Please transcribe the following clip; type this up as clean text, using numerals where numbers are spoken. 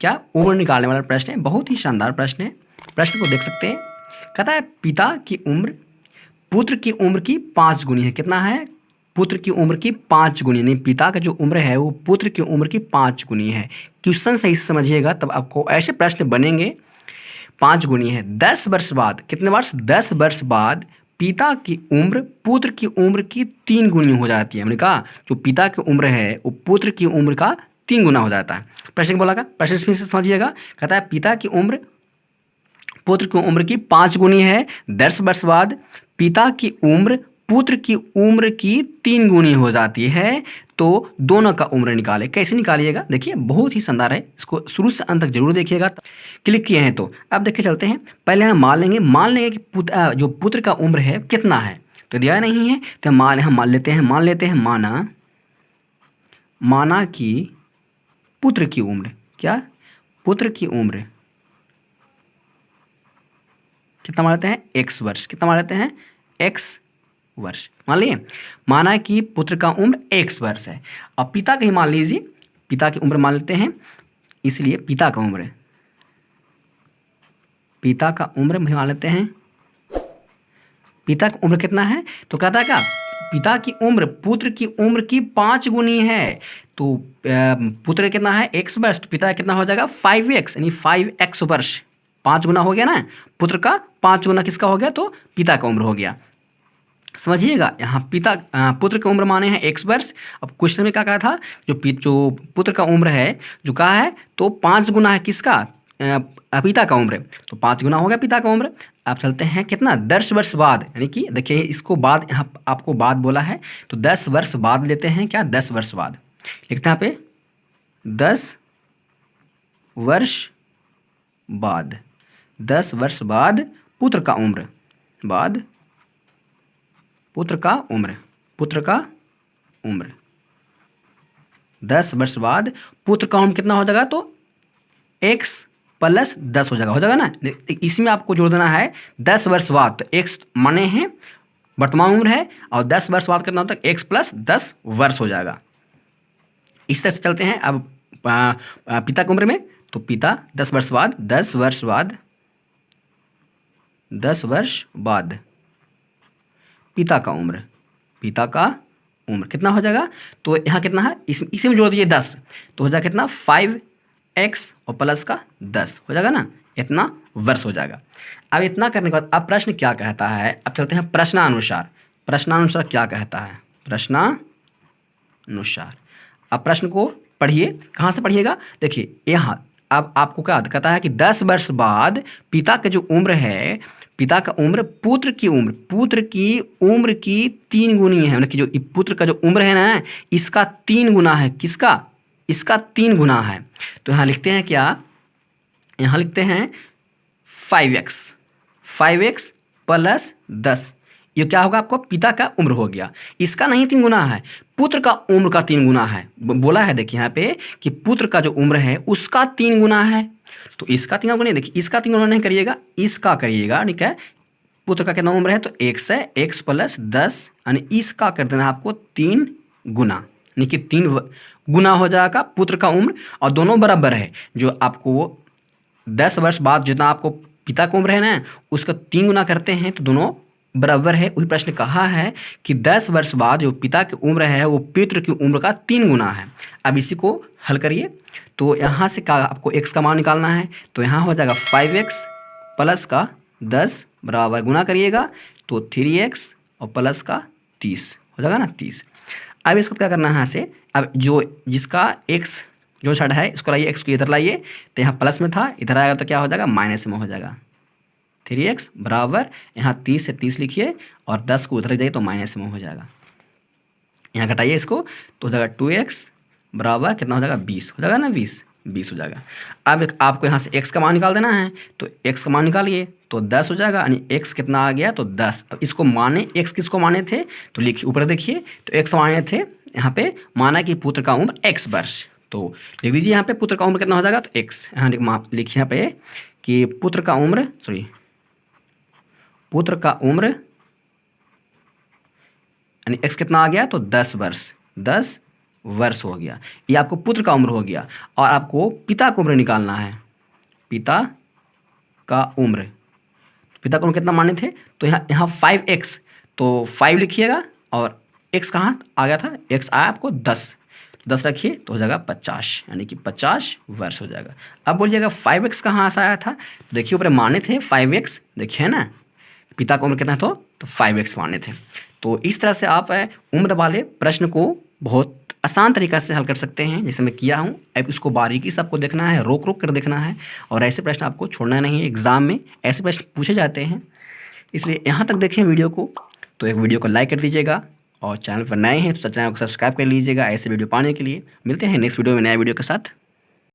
क्या उम्र निकालने वाला प्रश्न है, बहुत ही शानदार प्रश्न है। प्रश्न को देख सकते हैं। कहता है पिता की उम्र पुत्र की उम्र की 5 गुनी है। कितना है? पुत्र की उम्र की 5 गुनी, नहीं पिता का जो उम्र है वो पुत्र की उम्र की 5 गुनी है। क्वेश्चन सही से समझिएगा तब आपको ऐसे प्रश्न बनेंगे। 5 गुनी है। 10 वर्ष बाद, कितने वर्ष? 10 वर्ष बाद पिता की उम्र पुत्र की उम्र की 3 गुनी हो जाती है। हमने कहा जो पिता की उम्र है वो पुत्र की उम्र का 3 गुना हो जाता है। प्रश्न बोला का प्रश्न फिर से समझिएगा। कहता है पिता की उम्र पुत्र की उम्र की 5 गुनी है। 10 वर्ष बाद पिता की उम्र पुत्र की उम्र की 3 गुनी हो जाती है। तो दोनों का उम्र निकाले। कैसे निकालिएगा? देखिए बहुत ही शानदार है, इसको शुरू से अंत तक जरूर देखिएगा। क्लिक किए हैं तो अब देखिए चलते हैं। पहले हम मान लेंगे कि जो पुत्र का उम्र है कितना है, तो दिया नहीं है तो हम मान लेते हैं माना कि पुत्र की उम्र, क्या? पुत्र की उम्र कितना मान लेते हैं? x वर्ष। कितना मान लेते हैं? x वर्ष मान लिए। माना कि पुत्र का उम्र x वर्ष है। अब पिता का ही मान लीजिए, पिता की उम्र मान लेते हैं, इसलिए पिता का उम्र मान लेते हैं। पिता की उम्र कितना है? तो कहता है क्या पिता की उम्र पुत्र की उम्र की 5 गुनी है। तो पुत्र कितना है? x वर्ष, तो पिता कितना हो जाएगा? 5x, यानी 5x वर्ष। 5 गुना हो गया ना, पुत्र का 5 गुना किसका हो गया? तो पिता का उम्र हो गया। समझिएगा, यहाँ पुत्र की उम्र माने हैं x वर्ष। अब क्वेश्चन में क्या कहा था? जो पुत्र का उम्र है जो कहा है तो 5 गुना है किसका? पिता का उम्र, तो 5 गुना हो गया पिता का उम्र। अब चलते हैं कितना? 10 वर्ष बाद, यानी कि देखिए इसको बाद, यहाँ आपको बाद बोला है तो 10 वर्ष बाद लेते हैं। क्या? 10 वर्ष बाद लिखते हैं यहाँ पे 10 वर्ष बाद। 10 वर्ष बाद पुत्र का उम्र, पुत्र का उम्र 10 वर्ष बाद पुत्र का उम्र कितना हो जाएगा? तो x + 10 हो जाएगा ना। इसमें आपको जोड़ देना है 10 वर्ष बाद, तो x माने हैं वर्तमान उम्र है, और 10 वर्ष बाद कितना होता है? x + 10 वर्ष हो जाएगा। इस तरह से चलते हैं। अब पिता की उम्र में, तो पिता 10 वर्ष बाद पिता का उम्र कितना हो जाएगा? तो यहाँ कितना है? इसी में जोड़ दीजिए 10, तो हो जाएगा कितना? 5x और प्लस का 10 हो जाएगा ना, इतना वर्ष हो जाएगा। अब इतना करने के बाद अब प्रश्न क्या कहता है? अब चलते हैं प्रश्नानुसार क्या कहता है? प्रश्नानुसार। अब प्रश्न को पढ़िए। कहाँ से पढ़िएगा? देखिए यहाँ अब आपको क्या कहता है कि 10 वर्ष बाद पिता का जो उम्र है, पिता का उम्र पुत्र की उम्र की 3 गुनी है। मतलब कि जो पुत्र का जो उम्र है ना, इसका 3 गुना है। किसका? इसका 3 गुना है। तो यहाँ लिखते हैं क्या? यहाँ लिखते हैं 5x + 10। ये क्या होगा? आपको पिता का उम्र हो गया। इसका नहीं 3 गुना है, पुत्र का उम्र का 3 गुना है। बोला है देखिए यहाँ पे कि पुत्र का जो उम्र है उसका 3 गुना है। तो इसका 3 गुना, देखिए इसका 3 गुना नहीं करिएगा, इसका करिएगा। ठीक है, पुत्र का कितना उम्र है? तो x है, x + 10, यानी इसका कर देना आपको 3 गुना, यानी कि 3 गुना हो जाएगा पुत्र का उम्र। और दोनों बराबर है। जो आपको 10 वर्ष बाद जितना आपको पिता का उम्र है ना, उसका 3 गुना करते हैं तो दोनों बराबर है। वही प्रश्न कहा है कि 10 वर्ष बाद जो पिता की उम्र है वो पितृ की उम्र का 3 गुना है। अब इसी को हल करिए। तो यहाँ से क्या आपको x का मान निकालना है, तो यहाँ हो जाएगा 5x + का 10 बराबर गुना करिएगा तो 3x और प्लस का 30 हो जाएगा ना, 30। अब इसको क्या करना है? यहाँ से अब जो जिसका x जो साइड है इसको लाइए, x को इधर लाइए, तो यहाँ प्लस में था, इधर आएगा तो क्या हो जाएगा? माइनस में हो जाएगा। 3x बराबर यहाँ 30 से 30 लिखिए और 10 को उधर जाइए तो माइनस में हो जाएगा। यहाँ घटाइए इसको तो हो जाएगा 2x बराबर कितना हो जाएगा? 20 हो जाएगा ना, 20 हो जाएगा। अब आपको यहाँ से x का मान निकाल देना है, तो x का मान निकालिए तो 10 हो जाएगा, यानी x कितना आ गया? तो 10। अब इसको माने, x किसको माने थे? तो लिखिए ऊपर देखिए, तो x माने थे यहाँ पे, माना कि पुत्र का उम्र x वर्ष। तो लिख दीजिए यहाँ पे पुत्र का उम्र कितना हो जाएगा? तो x। यहाँ लिखिए यहाँ पे कि पुत्र का उम्र यानी x कितना आ गया? तो 10 वर्ष, 10 वर्ष हो गया। ये आपको पुत्र का उम्र हो गया। और आपको पिता का उम्र निकालना है, पिता का उम्र। पिता का उम्र कितना माने थे, तो यहाँ 5x, तो 5 लिखिएगा और x कहाँ आ गया था, x आया आपको 10 रखिए तो हो जाएगा 50, यानी कि 50 वर्ष हो जाएगा। अब बोलिएगा 5x कहाँ से आया था, तो देखिए ऊपर माने थे 5x, देखिए ना पिता का उम्र कितना तो 5x माने थे। तो इस तरह से आप उम्र वाले प्रश्न को बहुत आसान तरीक़ा से हल कर सकते हैं, जैसे मैं किया हूँ। अब इसको बारीकी से आपको देखना है, रोक रोक कर देखना है, और ऐसे प्रश्न आपको छोड़ना नहीं है। एग्ज़ाम में ऐसे प्रश्न पूछे जाते हैं, इसलिए यहाँ तक देखें वीडियो को। तो एक वीडियो को लाइक कर दीजिएगा, और चैनल पर नए हैं तो चैनल को सब्सक्राइब कर लीजिएगा ऐसे वीडियो पाने के लिए। मिलते हैं नेक्स्ट वीडियो में नया वीडियो के साथ।